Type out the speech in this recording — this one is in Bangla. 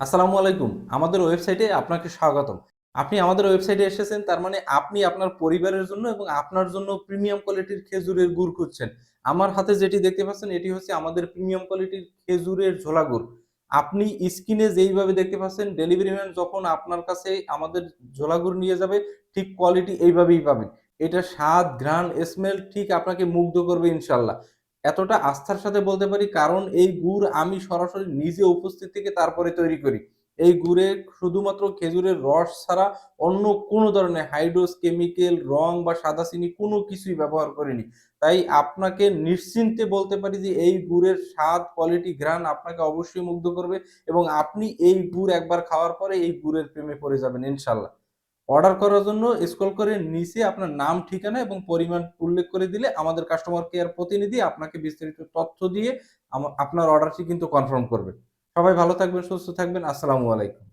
আসসালামু আলাইকুম। আমাদের ওয়েবসাইটে আপনাকে স্বাগতম। আপনি আমাদের ওয়েবসাইটে এসেছেন তার মানে আপনি আপনার পরিবারের জন্য এবং আপনার জন্য প্রিমিয়াম কোয়ালিটির খেজুরের গুড় খুঁজছেন। আমার হাতে যেটি দেখতে পাচ্ছেন এটি হচ্ছে আমাদের প্রিমিয়াম কোয়ালিটির খেজুরের ঝোলা গুড়। আপনি স্ক্রিনে যেইভাবে দেখতে পাচ্ছেন ডেলিভারি ম্যান যখন আপনার কাছে আমাদের ঝোলা গুড় নিয়ে যাবে ঠিক কোয়ালিটি এইভাবেই পাবেন। এটার স্বাদ, ঘ্রাণ, স্মেল ঠিক আপনাকে মুগ্ধ করবে ইনশাআল্লাহ। এতটা আস্থার সাথে বলতে পারি কারণ এই গুড় আমি সরাসরি নিজে উপস্থিত থেকে তারপরে তৈরি করি। এই গুড়ে শুধুমাত্র খেজুরের রস ছাড়া অন্য কোনো ধরনের হাইড্রোস, কেমিক্যাল, রং বা সাদা চিনি কোনো কিছুই ব্যবহার করিনি। তাই আপনাকে নিশ্চিন্তে বলতে পারি যে এই গুড়ের স্বাদ, কোয়ালিটি, ঘ্রাণ আপনাকে অবশ্যই মুগ্ধ করবে এবং আপনি এই গুড় একবার খাওয়ার পরে এই গুড়ের প্রেমে পড়ে যাবেন ইনশাআল্লাহ। অর্ডার করার জন্য স্ক্রল করে নিচে আপনার নাম, ঠিকানা এবং পরিমাণ উল্লেখ করে দিলে আমাদের কাস্টমার কেয়ার প্রতিনিধি আপনাকে বিস্তারিত তথ্য দিয়ে আপনার অর্ডারটি কিন্তু কনফার্ম করবে। সবাই ভালো থাকবেন, সুস্থ থাকবেন। আসসালামু আলাইকুম।